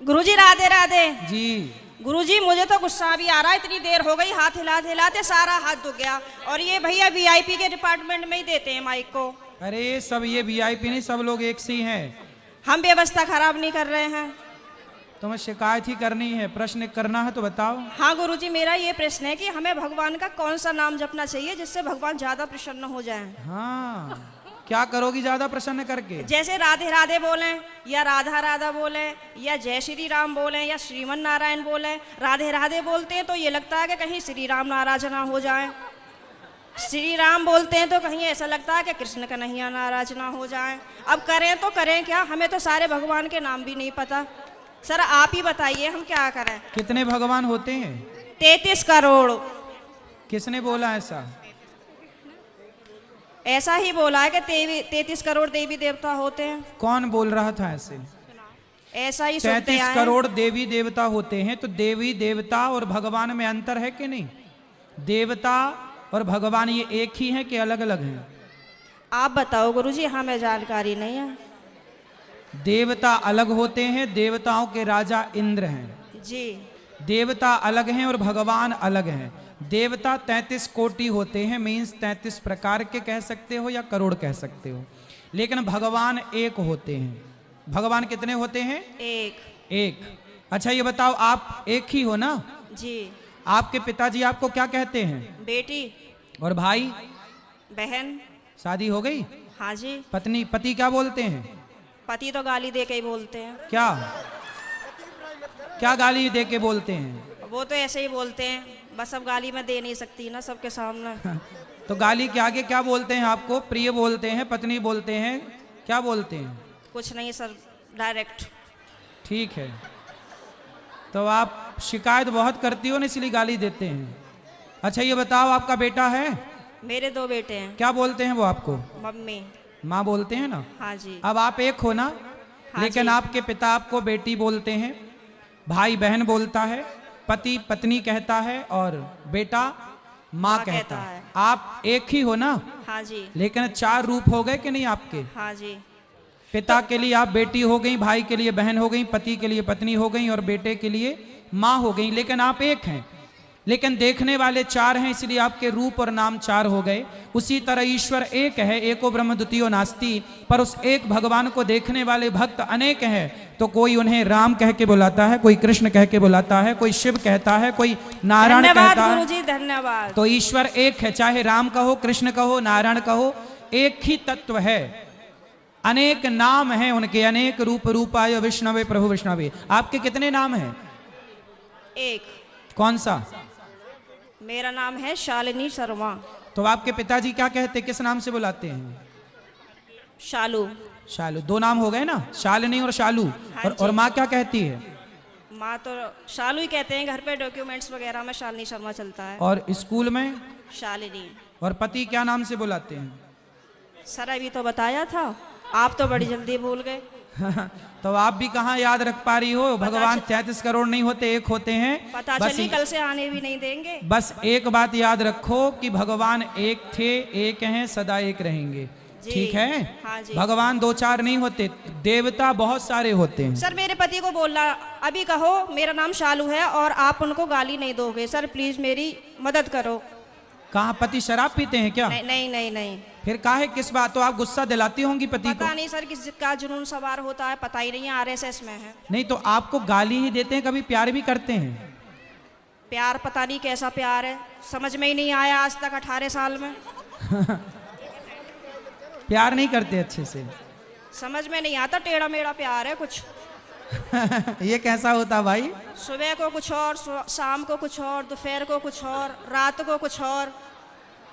गुरुजी राधे राधे। जी। गुरुजी मुझे तो गुस्सा भी आ रहा है, इतनी देर हो गई, हाथ हिलाते हिलाते सारा हाथ दुख गया। और ये भैया वीआईपी के डिपार्टमेंट में ही देते हैं माइक को। अरे सब ये वीआईपी नहीं, सब लोग एक से ही हैं। हम व्यवस्था खराब नहीं कर रहे हैं। तुम्हें शिकायत ही करनी है, प्रश्न करना है तो बताओ। हाँ गुरुजी, मेरा ये प्रश्न है कि हमें भगवान का कौन सा नाम जपना चाहिए जिससे भगवान ज्यादा प्रसन्न हो जाएं? हाँ, क्या करोगी ज्यादा प्रसन्न करके? जैसे राधे राधे बोलें, या राधा राधा बोलें, या जय श्री राम बोलें, या श्रीमन नारायण बोलें। राधे राधे बोलते हैं तो ये लगता है कि कहीं श्री राम नाराज ना हो जाए। श्री राम बोलते हैं तो कहीं ऐसा लगता है कि कृष्ण कन्हैया नाराज ना हो जाए। अब करें तो करें क्या, हमें तो सारे भगवान के नाम भी नहीं पता। सर आप ही बताइए हम क्या करें। कितने भगवान होते हैं? 33 करोड़। किसने बोला ऐसा? ऐसा ही बोला है कि 33 करोड़ देवी देवता होते हैं। कौन बोल रहा था ऐसे? ऐसा ही सुनते 33 आए हैं। करोड़ देवी देवता होते हैं, तो देवी देवता और भगवान में अंतर है कि नहीं? देवता और भगवान ये एक ही है कि अलग अलग हैं? आप बताओ गुरुजी, हमें जानकारी नहीं है। देवता अलग होते हैं, देवताओं के राजा इंद्र हैं जी। देवता अलग हैं और भगवान अलग हैं। देवता 33 कोटि होते हैं, मीन्स 33 प्रकार के कह सकते हो या करोड़ कह सकते हो, लेकिन भगवान एक होते हैं। भगवान कितने होते हैं? एक। अच्छा ये बताओ, आप एक ही हो ना? जी। आपके पिताजी आपको क्या कहते हैं? बेटी। और भाई? बहन। शादी हो गई? हाँ जी। पति क्या बोलते हैं? पति तो गाली दे के ही बोलते हैं। क्या क्या गाली दे के बोलते हैं? वो तो ऐसे ही बोलते हैं, बस अब गाली मैं दे नहीं सकती ना सबके सामने। तो गाली के आगे क्या बोलते हैं आपको? प्रिय बोलते हैं, पत्नी बोलते हैं, क्या बोलते हैं? कुछ नहीं सर, डायरेक्ट। ठीक है, तो आप शिकायत बहुत करती हो ना, इसलिए गाली देते हैं। अच्छा ये बताओ, आपका बेटा है? मेरे 2 बेटे हैं। क्या बोलते हैं वो आपको? मम्मी। माँ बोलते हैं ना? हाँ जी। अब आप एक हो ना? हाँ लेकिन जी। आपके पिता आपको बेटी बोलते हैं, भाई बहन बोलता है, पति पत्नी कहता है, और बेटा माँ कहता है। आप एक ही हो ना? हाँ जी। लेकिन 4 रूप हो गए कि नहीं आपके? हाँ जी। पिता के लिए आप बेटी हो गई, भाई के लिए बहन हो गई, पति के लिए पत्नी हो गई, और बेटे के लिए माँ हो गई। लेकिन आप एक हैं, लेकिन देखने वाले 4 हैं, इसलिए आपके रूप और नाम 4 हो गए। उसी तरह ईश्वर एक है, एको ब्रह्म द्वितीयो नास्ति, पर उस एक भगवान को देखने वाले भक्त अनेक हैं। तो कोई उन्हें राम कह के बुलाता है, कोई कृष्ण कह के बुलाता है, कोई शिव कहता है, कोई नारायण कहता है। गुरुजी धन्यवाद। तो ईश्वर एक है, चाहे राम कहो, कृष्ण कहो, नारायण कहो, एक ही तत्व है। अनेक नाम हैं उनके, अनेक रूप रूपाय विष्णवे प्रभु विष्णवे। आपके कितने नाम हैं? एक। कौन सा? मेरा नाम है शालिनी शर्मा। तो आपके पिताजी क्या कहते, किस नाम से बुलाते हैं? शालू। शालू। 2 नाम हो गए ना, शालिनी और शालू। हाँ और माँ क्या कहती है? माँ तो शालू ही कहते हैं, घर पे डॉक्यूमेंट्स वगैरह में शालिनी शर्मा चलता है। और स्कूल में? शालिनी। और पति क्या नाम से बुलाते हैं? सर अभी तो बताया था, आप तो बड़ी जल्दी भूल गए। तो आप भी कहाँ याद रख पा रही हो? भगवान 33 करोड़ नहीं होते, एक होते हैं। पता चली कल से आने भी नहीं देंगे। बस एक बात याद रखो कि भगवान एक थे, एक हैं, सदा एक रहेंगे। ठीक है? हाँ जी। भगवान 2-4 नहीं होते, देवता बहुत सारे होते हैं। सर मेरे पति को बोलना, अभी कहो मेरा नाम शालू है और आप उनको गाली नहीं दोगे। सर प्लीज मेरी मदद करो। कहाँ पति शराब पीते हैं क्या? नहीं नहीं नहीं नहीं। फिर काहे, किस बात? तो आप गुस्सा दिलाती होंगी पति को? पता नहीं सर किसका जुनून सवार होता है, पता ही नहीं है, आरएसएस में है। नहीं तो आपको गाली ही देते हैं, कभी प्यार भी करते हैं? प्यार पता नहीं कैसा प्यार है, समझ में ही नहीं आया आज तक 18 साल में। प्यार नहीं करते अच्छे से? समझ में नहीं आता, टेढ़ा मेढ़ा प्यार है कुछ। ये कैसा होता भाई? सुबह को कुछ और, शाम को कुछ और, दोपहर को कुछ और, रात को कुछ और,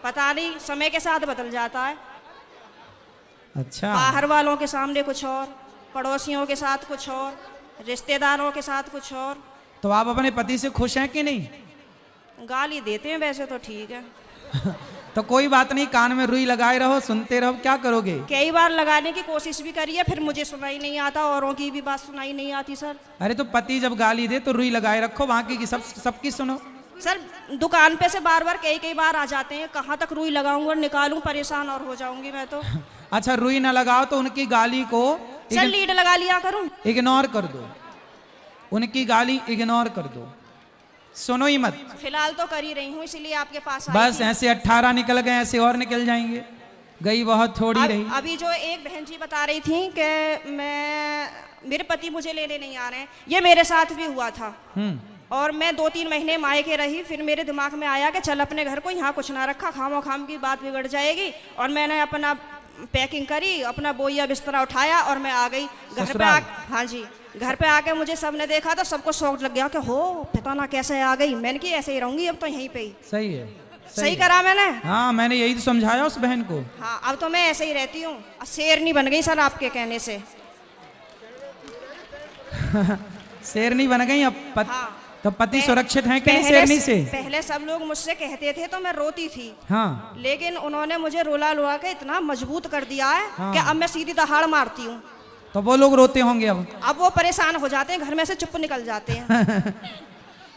पता नहीं समय के साथ बदल जाता है। अच्छा। बाहर वालों के सामने कुछ और, पड़ोसियों के साथ कुछ और, रिश्तेदारों के साथ कुछ और। तो आप अपने पति से खुश हैं कि नहीं? गाली देते हैं वैसे तो ठीक है। तो कोई बात नहीं, कान में रुई लगाए रहो, सुनते रहो, क्या करोगे? कई बार लगाने की कोशिश भी करी है, फिर मुझे सुनाई नहीं आता, औरों की भी बात सुनाई नहीं आती सर। अरे तो पति जब गाली दे तो रुई लगाए रखो, बाकी की सबकी सुनो। सर दुकान पे से बार बार कई बार आ जाते हैं, कहाँ तक रुई लगाऊंगा और निकालूं, परेशान और हो जाऊंगी मैं तो। अच्छा रुई ना लगाओ तो उनकी गाली को सर लीड लगा लिया करूं? इग्नोर कर दो। उनकी गाली इग्नोर कर दो, सुनो ही मत। फिलहाल तो कर ही रही हूँ, इसीलिए आपके पास आई बस थी। ऐसे 18 निकल गए, ऐसे और निकल जाएंगे, गई बहुत थोड़ी रही। अभी जो एक बहन जी बता रही थी कि मेरे पति मुझे लेने नहीं आ रहे हैं, ये मेरे साथ भी हुआ था। और मैं 2-3 महीने मायके रही, फिर मेरे दिमाग में आया कि चल अपने घर को, यहाँ कुछ ना रखा, खामो खाम की बात बिगड़ जाएगी। और मैंने अपना पैकिंग करी, अपना बोइया बिस्तरा उठाया और मैं आ गई घर पे। हाँ जी, घर पे आके मुझे सबने देखा तो सबको शौक लग गया कि हो पता ना कैसे आ गई। मैंने कि ऐसे ही रहूंगी अब तो यहीं पे ही। सही है, सही करा मैंने। हाँ, मैंने यही तो समझाया उस बहन को। हाँ, अब तो मैं ऐसे ही रहती हूँ, शेरनी बन गई सर आपके कहने से। शेरनी बन गई अब हाँ, तो पति सुरक्षित है कि नहीं शेरनी से? पहले सब लोग मुझसे कहते थे तो मैं रोती थी। हाँ, लेकिन उन्होंने मुझे रुला रुला के इतना मजबूत कर दिया है हाँ। कि अब मैं सीधी दहाड़ मारती हूँ। तो वो लोग रोते होंगे अब वो परेशान हो जाते हैं, घर में से चुप निकल जाते हैं।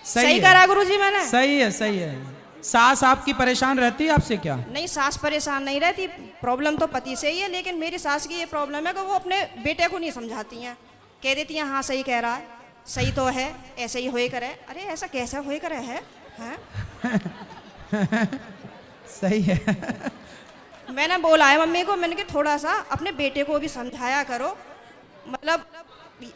सही है। करा गुरुजी मैंने। सही है, सही है। सास आपकी परेशान रहती है आपसे क्या? नहीं, सास परेशान नहीं रहती, प्रॉब्लम तो पति से ही है। लेकिन मेरी सास की ये प्रॉब्लम है कि वो अपने बेटे को नहीं समझाती हैं, कह देती हैं हाँ सही कह रहा है, सही तो है, ऐसे ही होए करे। अरे ऐसा कैसा होए करे है, हैं? सही है। मैंने बोला है मम्मी को, मैंने कि थोड़ा सा अपने बेटे को भी समझाया करो, मतलब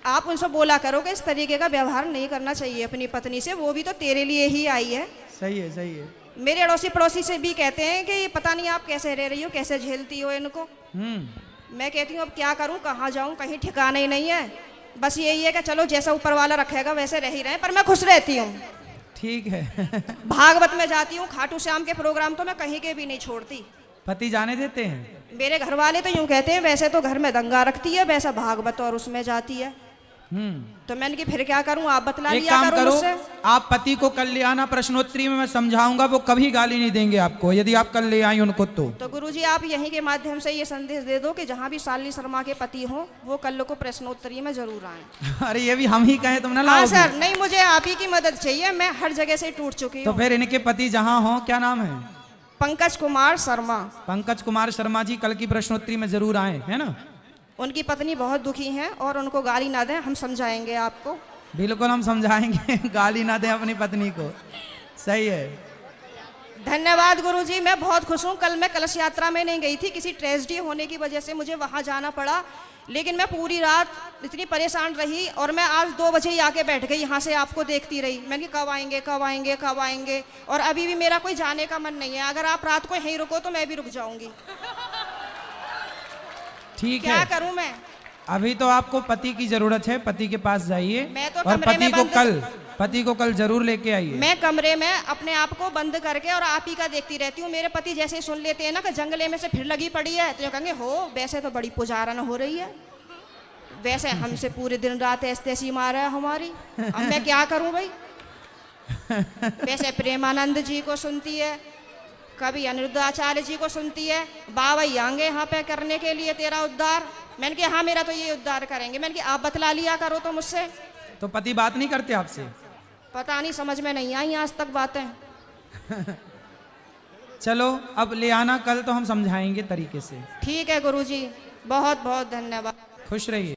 आप उनसे बोला करो कि इस तरीके का व्यवहार नहीं करना चाहिए अपनी पत्नी से, वो भी तो तेरे लिए ही आई है। सही है, सही है। मेरे अड़ोसी पड़ोसी से भी कहते हैं कि पता नहीं आप कैसे रह रही हो, कैसे झेलती हो इनको। मैं कहती हूँ अब क्या करूँ, कहाँ जाऊँ, कहीं ठिकाना ही नहीं है। बस यही है कि चलो जैसा ऊपर वाला रखेगा वैसे रह ही रहे, पर मैं खुश रहती हूँ। ठीक है। भागवत में जाती हूँ, खाटू श्याम के प्रोग्राम तो मैं कहीं के भी नहीं छोड़ती। पति जाने देते हैं? मेरे घर वाले तो यूं कहते हैं वैसे तो घर में दंगा रखती है, वैसा भागवत और उसमें जाती है। तो मैंने कि फिर क्या करूं, आप बतला एक लिया काम करो, मुझसे। आप पति को कल ले आना, प्रश्नोत्तरी में मैं समझाऊंगा, वो कभी गाली नहीं देंगे आपको यदि आप कल ले आई उनको। तो गुरुजी आप यहीं के माध्यम से ये संदेश दे दो कि जहाँ भी शालिनी शर्मा के पति हो वो कल को प्रश्नोत्तरी में जरूर आए। अरे ये भी हम ही कहें तुम ना हाँ लाओगे? सर, नहीं मुझे आप ही की मदद चाहिए, मैं हर जगह से टूट चुकी तो हूँ। फिर इनके पति जहाँ हो, क्या नाम है? पंकज कुमार शर्मा। पंकज कुमार शर्मा जी कल की प्रश्नोत्तरी में जरूर आए, है ना? उनकी पत्नी बहुत दुखी हैं और उनको गाली ना दें, हम समझाएंगे आपको। बिल्कुल हम समझाएंगे। गाली ना दें अपनी पत्नी को। सही है। धन्यवाद गुरुजी, मैं बहुत खुश हूँ। कल मैं कलश यात्रा में नहीं गई थी, किसी ट्रेजेडी होने की वजह से मुझे वहाँ जाना पड़ा। लेकिन मैं पूरी रात इतनी परेशान रही और मैं आज 2 बजे ही आके बैठ गई, यहाँ से आपको देखती रही। मैंने कहा कब आएंगे, कब आएंगे, कब आएंगे, और अभी भी मेरा कोई जाने का मन नहीं है। अगर आप रात को यहीं रुको तो मैं भी रुक जाऊंगी। ठीक क्या है, करूं मैं? अभी तो आपको पति की जरूरत है, पति के पास जाइए मैं तो और कमरे में पति को कल जरूर लेके आइए। मैं कमरे में अपने आप को बंद करके और आप ही का देखती रहती हूँ। मेरे पति जैसे ही सुन लेते हैं ना कि जंगले में से फिर लगी पड़ी है, तो ये कहेंगे हो वैसे तो बड़ी पुजारन हो रही है, वैसे हमसे पूरे दिन रात ऐसी मारा है हमारी। अब मैं क्या करूं भाई? वैसे प्रेमानंद जी को सुनती है, कभी अनिरुद्धाचार्य जी को सुनती है, बाबा आएंगे यहाँ पे करने के लिए तेरा उद्धार। मैंने कहा हाँ मेरा तो ये उद्धार करेंगे। मैंने कहा आप बतला लिया करो तो मुझसे। तो पति बात नहीं करते आपसे? पता नहीं, समझ में नहीं आई आज तक बातें। चलो अब ले आना कल, तो हम समझाएंगे तरीके से। ठीक है गुरुजी, बहुत बहुत धन्यवाद। खुश रहिए।